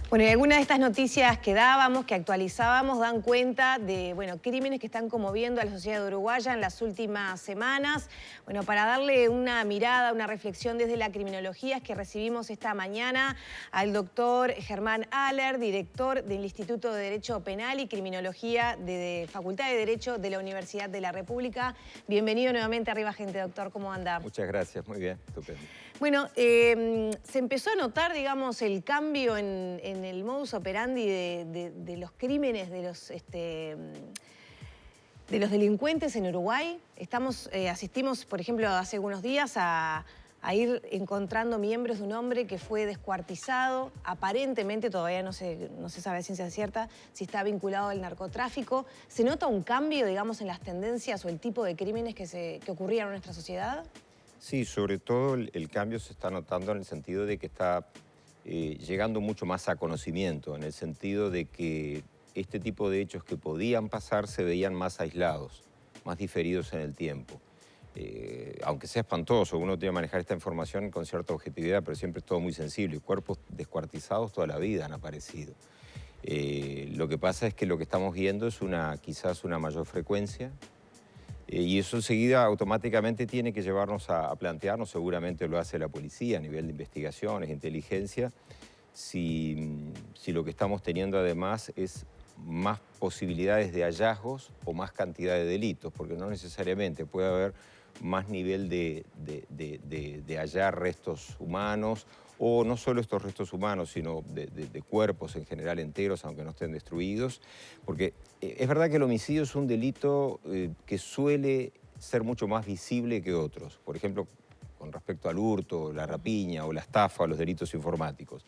Bueno, y algunas de estas noticias que dábamos, que actualizábamos, dan cuenta de, crímenes que están conmoviendo a la sociedad uruguaya en las últimas semanas. Bueno, para darle una mirada, una reflexión desde la criminología, es que recibimos esta mañana al doctor Germán Haller, director del Instituto de Derecho Penal y Criminología de Facultad de Derecho de la Universidad de la República. Bienvenido nuevamente a Arriba Gente, doctor. ¿Cómo anda? Muchas gracias, muy bien, estupendo. Bueno, se empezó a notar, digamos, el cambio en el modus operandi de los crímenes, de los delincuentes en Uruguay. Asistimos, por ejemplo, hace algunos días a ir encontrando miembros de un hombre que fue descuartizado. Aparentemente, todavía no se sabe a ciencia cierta si está vinculado al narcotráfico. ¿Se nota un cambio, digamos, en las tendencias o el tipo de crímenes que ocurrían en nuestra sociedad? Sí, sobre todo el cambio se está notando en el sentido de que está llegando mucho más a conocimiento, en el sentido de que este tipo de hechos que podían pasar se veían más aislados, más diferidos en el tiempo. Aunque sea espantoso, uno tiene que manejar esta información con cierta objetividad, pero siempre es todo muy sensible. Cuerpos descuartizados toda la vida han aparecido. Lo que pasa es que lo que estamos viendo es quizás una mayor frecuencia, y eso enseguida automáticamente tiene que llevarnos a plantearnos, seguramente lo hace la policía a nivel de investigaciones, inteligencia, si lo que estamos teniendo además es más posibilidades de hallazgos o más cantidad de delitos, porque no necesariamente puede haber más nivel de hallar restos humanos, o no solo estos restos humanos, sino de cuerpos en general enteros, aunque no estén destruidos, porque es verdad que el homicidio es un delito que suele ser mucho más visible que otros, por ejemplo, con respecto al hurto, la rapiña o la estafa o los delitos informáticos.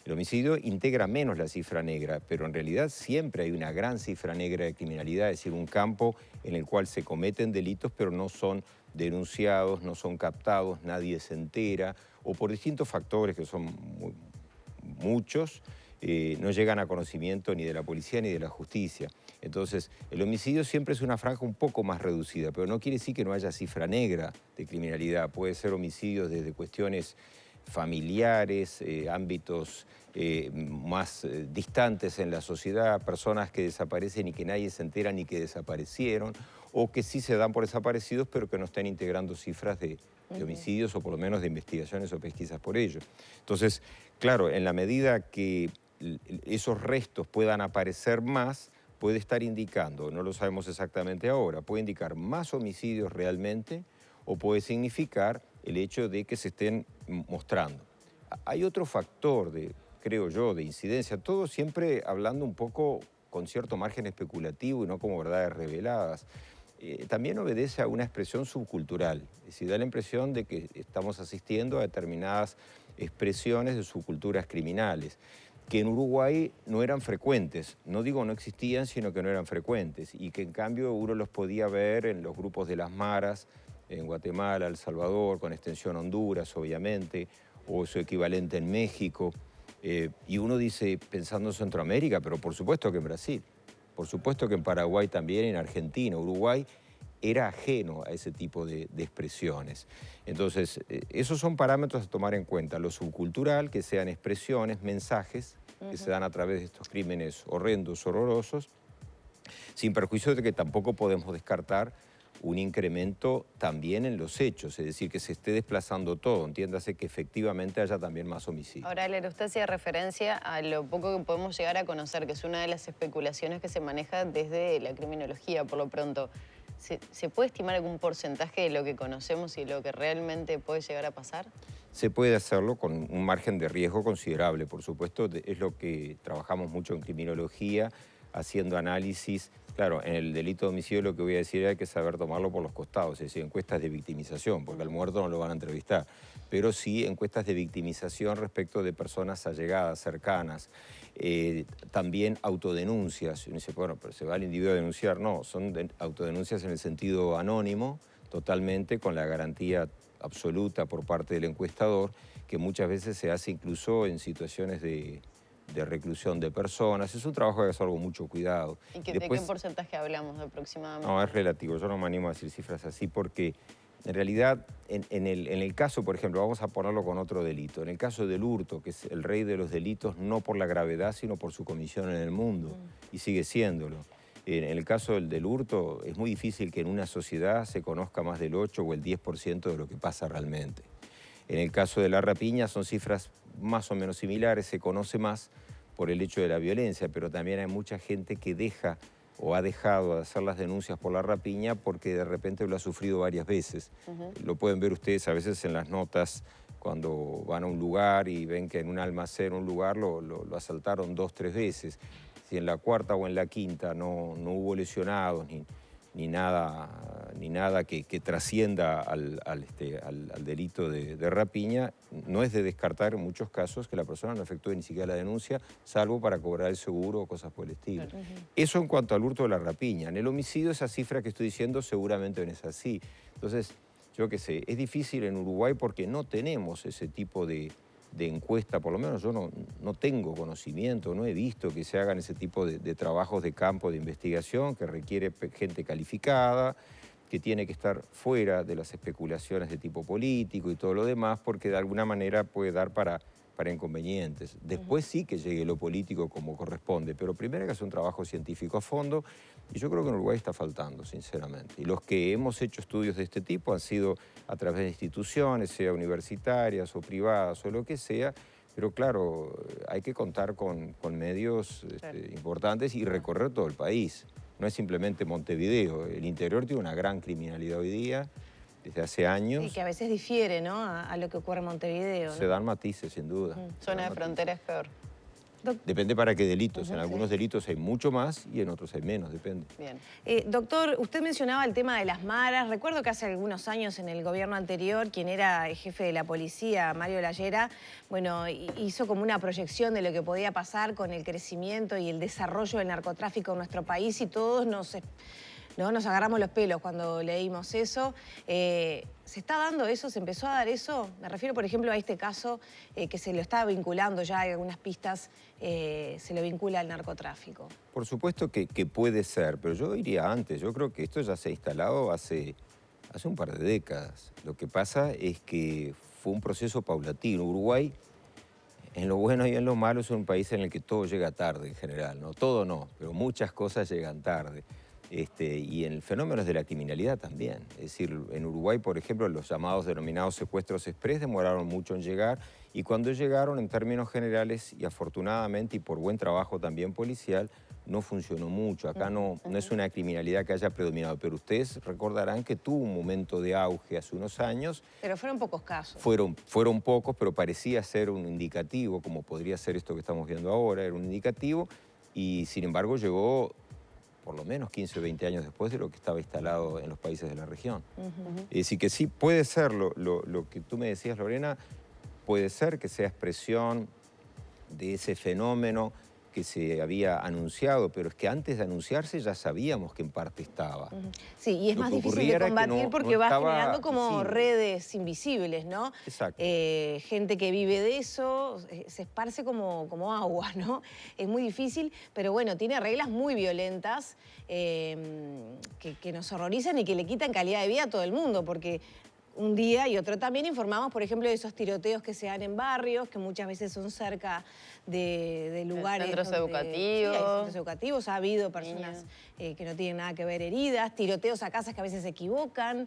El homicidio integra menos la cifra negra, pero en realidad siempre hay una gran cifra negra de criminalidad, es decir, un campo en el cual se cometen delitos pero no son denunciados, no son captados, nadie se entera, o por distintos factores que son muchos, no llegan a conocimiento ni de la policía ni de la justicia. Entonces, el homicidio siempre es una franja un poco más reducida, pero no quiere decir que no haya cifra negra de criminalidad. Puede ser homicidios desde cuestiones familiares, ámbitos más distantes en la sociedad, personas que desaparecen y que nadie se entera ni que desaparecieron, o que sí se dan por desaparecidos pero que no están integrando cifras de homicidios o por lo menos de investigaciones o pesquisas por ello. Entonces, claro, en la medida que esos restos puedan aparecer más, puede estar indicando, no lo sabemos exactamente ahora, puede indicar más homicidios realmente o puede significar el hecho de que se estén mostrando. Hay otro factor, creo yo, de incidencia, todo siempre hablando un poco con cierto margen especulativo y no como verdades reveladas. También obedece a una expresión subcultural, es decir, da la impresión de que estamos asistiendo a determinadas expresiones de subculturas criminales, que en Uruguay no eran frecuentes, no digo no existían, sino que no eran frecuentes, y que en cambio uno los podía ver en los grupos de las maras, en Guatemala, El Salvador, con extensión Honduras, obviamente, o su equivalente en México. Y uno dice, pensando en Centroamérica, pero por supuesto que en Brasil, por supuesto que en Paraguay también, en Argentina, Uruguay era ajeno a ese tipo de expresiones. Entonces, esos son parámetros a tomar en cuenta, lo subcultural, que sean expresiones, mensajes, que se dan a través de estos crímenes horrendos, horrorosos, sin perjuicio de que tampoco podemos descartar un incremento también en los hechos, es decir, que se esté desplazando todo, entiéndase que efectivamente haya también más homicidios. Ahora, Haller, usted hacía referencia a lo poco que podemos llegar a conocer, que es una de las especulaciones que se maneja desde la criminología, por lo pronto. ¿Se puede estimar algún porcentaje de lo que conocemos y de lo que realmente puede llegar a pasar? Se puede hacerlo con un margen de riesgo considerable, por supuesto, es lo que trabajamos mucho en criminología, haciendo análisis. Claro, en el delito de homicidio lo que voy a decir es que hay que saber tomarlo por los costados, es decir, encuestas de victimización, porque al muerto no lo van a entrevistar, pero sí encuestas de victimización respecto de personas allegadas, cercanas, también autodenuncias. Y uno dice, bueno, pero ¿se va al individuo a denunciar? No, son autodenuncias en el sentido anónimo, totalmente, con la garantía absoluta por parte del encuestador, que muchas veces se hace incluso en situaciones de reclusión de personas. Es un trabajo que hay que hacer con mucho cuidado. ¿Y de qué porcentaje hablamos aproximadamente? No, es relativo. Yo no me animo a decir cifras así porque En realidad, en el caso, por ejemplo, vamos a ponerlo con otro delito. En el caso del hurto, que es el rey de los delitos, no por la gravedad, sino por su comisión en el mundo, y sigue siéndolo. En el caso del hurto, es muy difícil que en una sociedad se conozca más del 8 o el 10% de lo que pasa realmente. En el caso de la rapiña son cifras más o menos similares, se conoce más por el hecho de la violencia, pero también hay mucha gente que deja o ha dejado de hacer las denuncias por la rapiña porque de repente lo ha sufrido varias veces. Lo pueden ver ustedes a veces en las notas cuando van a un lugar y ven que en un almacén, un lugar, lo asaltaron 2 o 3 veces. Si en la cuarta o en la quinta no hubo lesionados ni nada que trascienda al delito de rapiña, no es de descartar en muchos casos que la persona no efectúe ni siquiera la denuncia, salvo para cobrar el seguro o cosas por el estilo. Eso en cuanto al hurto de la rapiña. En el homicidio, esa cifra que estoy diciendo seguramente no es así. Entonces, yo qué sé, es difícil en Uruguay porque no tenemos ese tipo de encuesta, por lo menos yo no tengo conocimiento, no he visto que se hagan ese tipo de trabajos de campo de investigación que requiere gente calificada, que tiene que estar fuera de las especulaciones de tipo político y todo lo demás, porque de alguna manera puede dar para inconvenientes. Después sí que llegue lo político como corresponde, pero primero hay que hacer un trabajo científico a fondo, y yo creo que en Uruguay está faltando, sinceramente. Y los que hemos hecho estudios de este tipo han sido a través de instituciones, sea universitarias o privadas o lo que sea, pero claro, hay que contar con medios importantes y recorrer todo el país. No es simplemente Montevideo, el interior tiene una gran criminalidad hoy día, desde hace años. Y que a veces difiere, ¿no?, a lo que ocurre en Montevideo, ¿no? Se dan matices, sin duda. Zona de frontera es peor. Depende para qué delitos. En algunos delitos hay mucho más y en otros hay menos, depende. Bien. Doctor, usted mencionaba el tema de las maras. Recuerdo que hace algunos años en el gobierno anterior, quien era el jefe de la policía, Mario Lallera, bueno, hizo como una proyección de lo que podía pasar con el crecimiento y el desarrollo del narcotráfico en nuestro país, y todos nos agarramos los pelos cuando leímos eso. ¿Se está dando eso? ¿Se empezó a dar eso? Me refiero, por ejemplo, a este caso que se lo está vinculando ya, hay algunas pistas, se lo vincula al narcotráfico. Por supuesto que puede ser, pero yo diría antes. Yo creo que esto ya se ha instalado hace un par de décadas. Lo que pasa es que fue un proceso paulatino. Uruguay, en lo bueno y en lo malo, es un país en el que todo llega tarde en general, ¿no? Todo no, pero muchas cosas llegan tarde. Y en fenómenos de la criminalidad también. Es decir, en Uruguay, por ejemplo, los llamados denominados secuestros express demoraron mucho en llegar, y cuando llegaron, en términos generales, y afortunadamente y por buen trabajo también policial, no funcionó mucho. Acá no es una criminalidad que haya predominado, pero ustedes recordarán que tuvo un momento de auge hace unos años. Pero fueron pocos casos. Fueron pocos, pero parecía ser un indicativo, como podría ser esto que estamos viendo ahora, era un indicativo, y sin embargo llegó por lo menos 15 o 20 años después de lo que estaba instalado en los países de la región. Es decir, que sí puede ser lo que tú me decías, Lorena, puede ser que sea expresión de ese fenómeno que se había anunciado, pero es que antes de anunciarse ya sabíamos que en parte estaba. Sí, y es más difícil de combatir porque va generando como redes invisibles, ¿no? Exacto. Gente que vive de eso, se esparce como agua, ¿no? Es muy difícil, pero bueno, tiene reglas muy violentas que nos horrorizan y que le quitan calidad de vida a todo el mundo, porque un día y otro también informamos, por ejemplo, de esos tiroteos que se dan en barrios, que muchas veces son cerca de lugares. Centros educativos. Sí, hay centros educativos, ha habido personas que no tienen nada que ver heridas, tiroteos a casas que a veces se equivocan.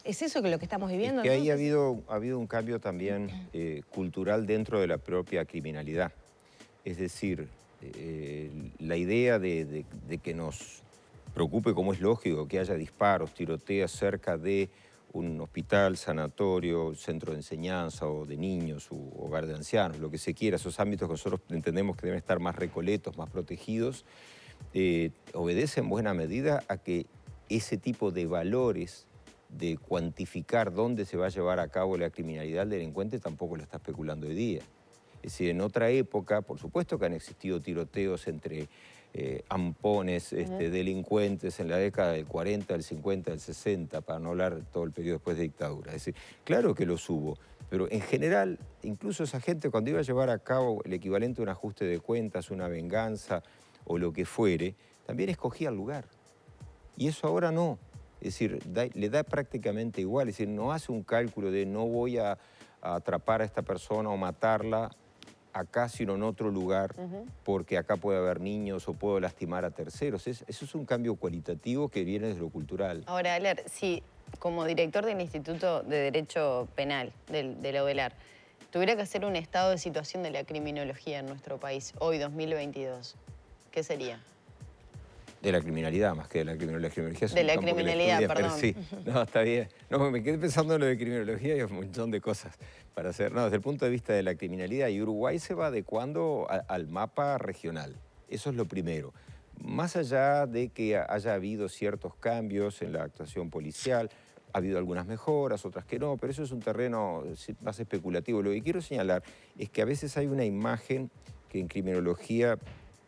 ¿Es eso lo que estamos viviendo? Es que ahí ha habido un cambio también cultural dentro de la propia criminalidad. Es decir, la idea de que nos preocupe, como es lógico, que haya disparos, tiroteos cerca de un hospital, sanatorio, centro de enseñanza o de niños, u hogar de ancianos, lo que se quiera, esos ámbitos que nosotros entendemos que deben estar más recoletos, más protegidos, obedece en buena medida a que ese tipo de valores de cuantificar dónde se va a llevar a cabo la criminalidad, el delincuente tampoco lo está especulando hoy día. Es decir, en otra época, por supuesto que han existido tiroteos entre ampones, delincuentes en la década del 40, del 50, del 60, para no hablar todo el periodo después de dictadura. Es decir, claro que los hubo, pero en general, incluso esa gente cuando iba a llevar a cabo el equivalente a un ajuste de cuentas, una venganza o lo que fuere, también escogía el lugar. Y eso ahora no. Es decir, le da prácticamente igual, es decir, no hace un cálculo de no voy a atrapar a esta persona o matarla acá, sino en otro lugar, porque acá puede haber niños o puedo lastimar a terceros. Eso es un cambio cualitativo que viene desde lo cultural. Ahora, Aler, si como director del Instituto de Derecho Penal de la UDELAR tuviera que hacer un estado de situación de la criminología en nuestro país, hoy 2022, ¿qué sería? De la criminalidad, más que de la criminología. De la criminalidad, perdón. Sí, no, está bien. No, me quedé pensando en lo de criminología y hay un montón de cosas para hacer. No, desde el punto de vista de la criminalidad, y Uruguay se va adecuando al mapa regional. Eso es lo primero. Más allá de que haya habido ciertos cambios en la actuación policial, ha habido algunas mejoras, otras que no, pero eso es un terreno más especulativo. Lo que quiero señalar es que a veces hay una imagen que en criminología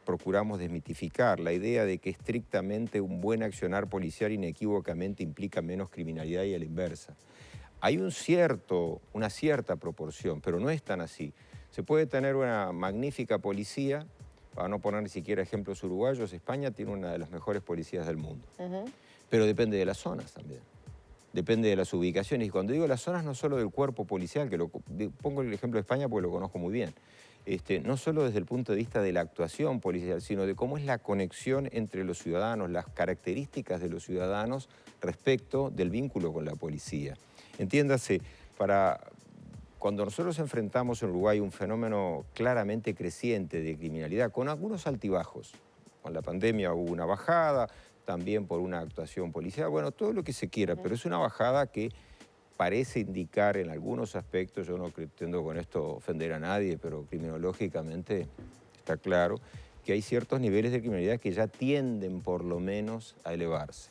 procuramos desmitificar, la idea de que estrictamente un buen accionar policial inequívocamente implica menos criminalidad y a la inversa. Hay una cierta proporción, pero no es tan así. Se puede tener una magnífica policía, para no poner ni siquiera ejemplos uruguayos, España tiene una de las mejores policías del mundo. Pero depende de las zonas también. Depende de las ubicaciones. Y cuando digo las zonas, no solo del cuerpo policial, pongo el ejemplo de España porque lo conozco muy bien. No solo desde el punto de vista de la actuación policial, sino de cómo es la conexión entre los ciudadanos, las características de los ciudadanos respecto del vínculo con la policía. Entiéndase, cuando nosotros enfrentamos en Uruguay un fenómeno claramente creciente de criminalidad, con algunos altibajos, con la pandemia hubo una bajada, también por una actuación policial, bueno, todo lo que se quiera, pero es una bajada que parece indicar en algunos aspectos, yo no pretendo con esto ofender a nadie, pero criminológicamente está claro que hay ciertos niveles de criminalidad que ya tienden por lo menos a elevarse.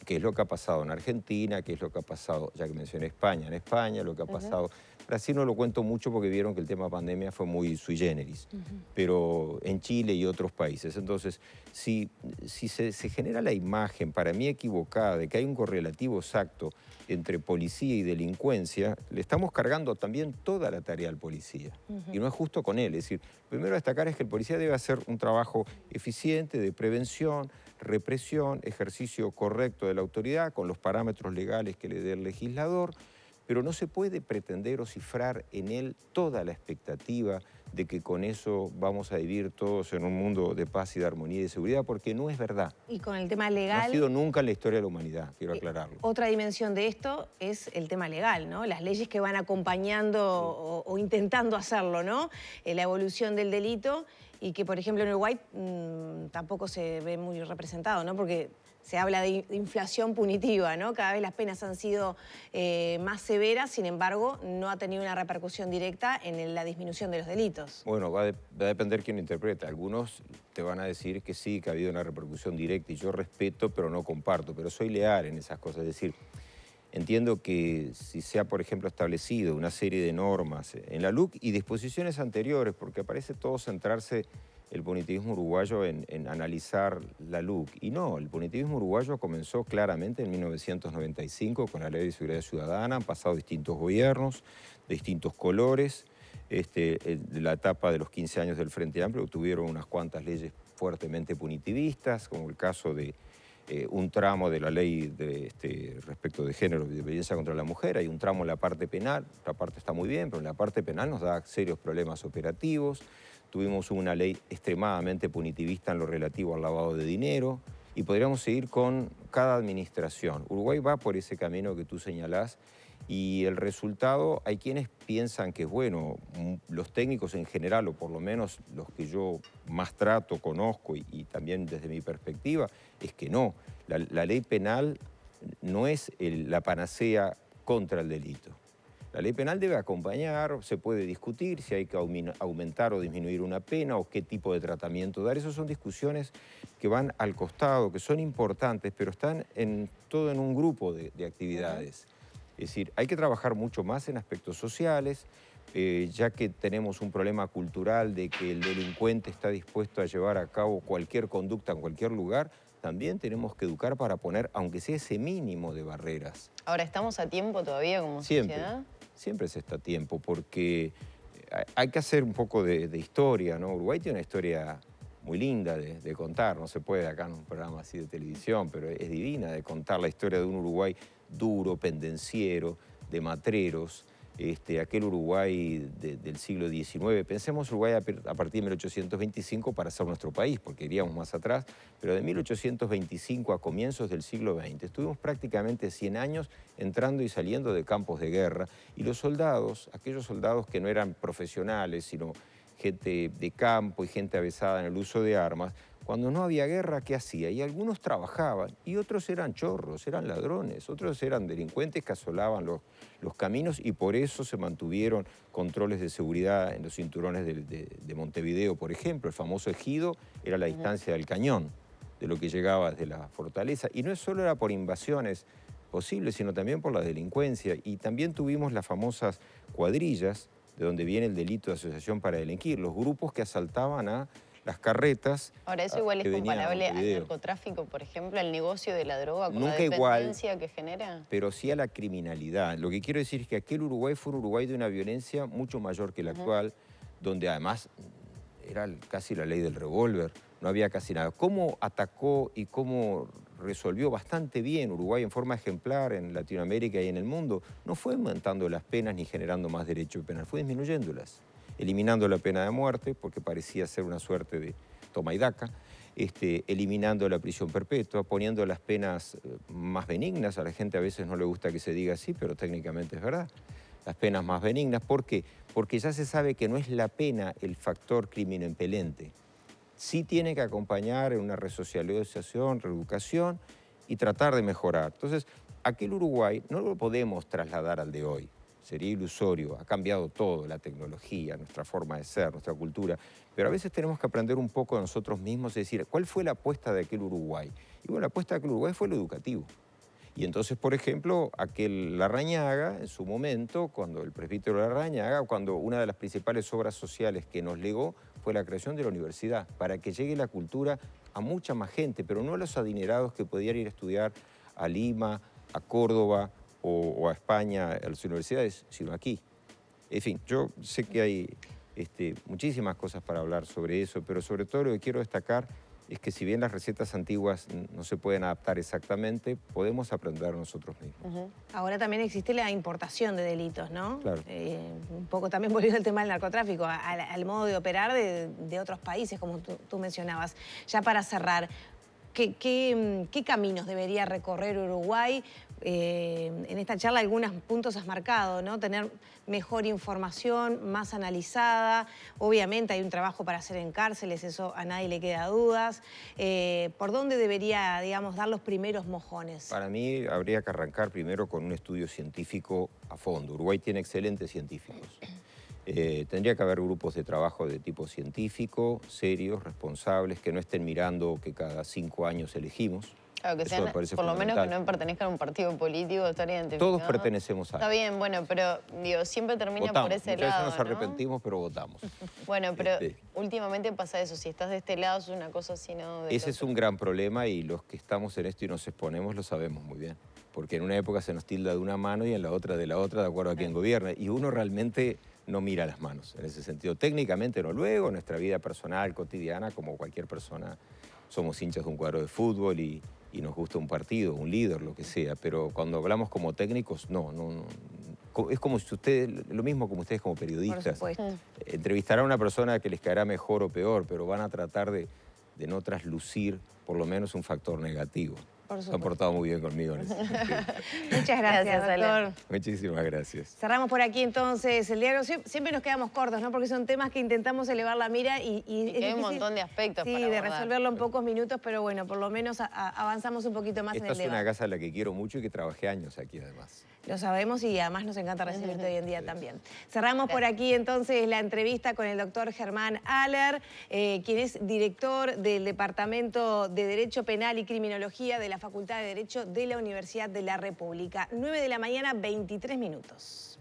¿Qué es lo que ha pasado en Argentina? ¿Qué es lo que ha pasado, ya que mencioné España, en España? Lo que ha pasado... Brasil no lo cuento mucho porque vieron que el tema pandemia fue muy sui generis, pero en Chile y otros países. Entonces, si se genera la imagen, para mí equivocada, de que hay un correlativo exacto entre policía y delincuencia, le estamos cargando también toda la tarea al policía. Y no es justo con él. Es decir, primero a destacar es que el policía debe hacer un trabajo eficiente de prevención, represión, ejercicio correcto de la autoridad con los parámetros legales que le dé el legislador, pero no se puede pretender o cifrar en él toda la expectativa de que con eso vamos a vivir todos en un mundo de paz y de armonía y de seguridad, porque no es verdad. Y con el tema legal... No ha sido nunca en la historia de la humanidad, quiero aclararlo. Otra dimensión de esto es el tema legal, ¿no? Las leyes que van acompañando o intentando hacerlo, ¿no? La evolución del delito y que, por ejemplo, en Uruguay tampoco se ve muy representado, ¿no? Porque se habla de inflación punitiva, ¿no? Cada vez las penas han sido más severas, sin embargo, no ha tenido una repercusión directa en la disminución de los delitos. Bueno, va a depender quién lo interpreta. Algunos te van a decir que sí, que ha habido una repercusión directa y yo respeto, pero no comparto, pero soy leal en esas cosas. Es decir, entiendo que si se ha, por ejemplo, establecido una serie de normas en la LUC y disposiciones anteriores, porque parece todo centrarse el punitivismo uruguayo en analizar la LUC. Y no, el punitivismo uruguayo comenzó claramente en 1995 con la Ley de Seguridad Ciudadana, han pasado distintos gobiernos, de distintos colores. La etapa de los 15 años del Frente Amplio tuvieron unas cuantas leyes fuertemente punitivistas, como el caso de un tramo de la ley respecto de género y de violencia contra la mujer. Hay un tramo en la parte penal, la parte está muy bien, pero en la parte penal nos da serios problemas operativos. Tuvimos una ley extremadamente punitivista en lo relativo al lavado de dinero y podríamos seguir con cada administración. Uruguay va por ese camino que tú señalás y el resultado, hay quienes piensan que es bueno, los técnicos en general, o por lo menos los que yo más trato, conozco y también desde mi perspectiva, es que no. La ley penal no es la panacea contra el delito. La ley penal debe acompañar, se puede discutir si hay que aumentar o disminuir una pena o qué tipo de tratamiento dar. Esas son discusiones que van al costado, que son importantes, pero están todo en un grupo de actividades. Es decir, hay que trabajar mucho más en aspectos sociales, ya que tenemos un problema cultural de que el delincuente está dispuesto a llevar a cabo cualquier conducta en cualquier lugar. También tenemos que educar para poner, aunque sea ese mínimo de barreras. Ahora, ¿estamos a tiempo todavía como sociedad? Siempre se está a tiempo, porque hay que hacer un poco de historia, ¿no? Uruguay tiene una historia muy linda de contar, no se puede acá en un programa así de televisión, pero es divina de contar la historia de un Uruguay duro, pendenciero, de matreros, aquel Uruguay del siglo XIX. Pensemos Uruguay a partir de 1825 para ser nuestro país, porque iríamos más atrás, pero de 1825 a comienzos del siglo XX estuvimos prácticamente 100 años entrando y saliendo de campos de guerra, y los soldados, aquellos soldados que no eran profesionales, sino gente de campo y gente avesada en el uso de armas, cuando no había guerra, ¿qué hacía? Y algunos trabajaban, y otros eran chorros, eran ladrones, otros eran delincuentes que asolaban los caminos, y por eso se mantuvieron controles de seguridad en los cinturones de Montevideo, por ejemplo. El famoso ejido era la distancia del cañón, de lo que llegaba desde la fortaleza. Y no solo era por invasiones posibles, sino también por la delincuencia. Y también tuvimos las famosas cuadrillas, de donde viene el delito de asociación para delinquir, los grupos que asaltaban a las carretas. Ahora, ¿eso igual es comparable al narcotráfico, por ejemplo, al negocio de la droga, con la dependencia que genera? Pero sí a la criminalidad. Lo que quiero decir es que aquel Uruguay fue un Uruguay de una violencia mucho mayor que la actual, donde además era casi la ley del revólver, no había casi nada. ¿Cómo atacó y cómo resolvió bastante bien Uruguay en forma ejemplar en Latinoamérica y en el mundo? No fue aumentando las penas ni generando más derecho penal, fue disminuyéndolas, eliminando la pena de muerte, porque parecía ser una suerte de toma y daca, eliminando la prisión perpetua, poniendo las penas más benignas. A la gente a veces no le gusta que se diga así, pero técnicamente es verdad. Las penas más benignas. ¿Por qué? Porque ya se sabe que no es la pena el factor crimen impelente. Sí tiene que acompañar en una resocialización, reeducación y tratar de mejorar. Entonces, aquel Uruguay no lo podemos trasladar al de hoy. Sería ilusorio, ha cambiado todo, la tecnología, nuestra forma de ser, nuestra cultura. Pero a veces tenemos que aprender un poco de nosotros mismos y decir, ¿cuál fue la apuesta de aquel Uruguay? Y bueno, la apuesta de aquel Uruguay fue lo educativo. Y entonces, por ejemplo, aquel Larrañaga, en su momento, cuando el presbítero Larrañaga, cuando una de las principales obras sociales que nos legó fue la creación de la universidad, para que llegue la cultura a mucha más gente, pero no a los adinerados que podían ir a estudiar a Lima, a Córdoba o a España, a las universidades, sino aquí. En fin, yo sé que hay muchísimas cosas para hablar sobre eso, pero sobre todo lo que quiero destacar es que si bien las recetas antiguas no se pueden adaptar exactamente, podemos aprender nosotros mismos. Ahora también existe la importación de delitos, ¿no? Claro. Un poco también volviendo al tema del narcotráfico, al modo de operar de otros países, como tú mencionabas. Ya para cerrar, ¿qué caminos debería recorrer Uruguay? En esta charla algunos puntos has marcado, ¿no? Tener mejor información, más analizada. Obviamente hay un trabajo para hacer en cárceles, eso a nadie le queda dudas. ¿Por dónde debería, digamos, dar los primeros mojones? Para mí habría que arrancar primero con un estudio científico a fondo. Uruguay tiene excelentes científicos. Tendría que haber grupos de trabajo de tipo científico, serios, responsables, que no estén mirando que cada 5 años elegimos. Claro, que sean, por lo menos que no pertenezcan a un partido político, estar identificados. Todos pertenecemos a Está bien, bueno, pero digo, siempre termina votamos. por ese Muchas lado, veces nos arrepentimos, pero votamos. Bueno, pero últimamente pasa eso, si estás de este lado es una cosa así, ¿no? Ese es un gran problema y los que estamos en esto y nos exponemos lo sabemos muy bien. Porque en una época se nos tilda de una mano y en la otra, de acuerdo a quién gobierna. Y uno realmente no mira las manos en ese sentido. Técnicamente no, luego en nuestra vida personal, cotidiana, como cualquier persona, somos hinchas de un cuadro de fútbol y nos gusta un partido, un líder, lo que sea. Pero cuando hablamos como técnicos, no. Es como si ustedes, lo mismo como ustedes como periodistas. Por supuesto. Entrevistarán a una persona que les caerá mejor o peor, pero van a tratar de no traslucir por lo menos un factor negativo. Se han portado muy bien conmigo en ese sentido. Muchas gracias, doctor. Muchísimas gracias. Cerramos por aquí entonces el diario. Siempre nos quedamos cortos, ¿no? Porque son temas que intentamos elevar la mira y hay un montón de aspectos para de abordar. Resolverlo en pocos minutos, pero bueno, por lo menos avanzamos un poquito más en el debate. Esta es una casa a la que quiero mucho y que trabajé años aquí además. Lo sabemos y además nos encanta recibirte hoy en día también. Cerramos por aquí entonces la entrevista con el doctor Germán Haller, quien es director del Departamento de Derecho Penal y Criminología de la Facultad de Derecho de la Universidad de la República. 9 de la mañana, 23 minutos.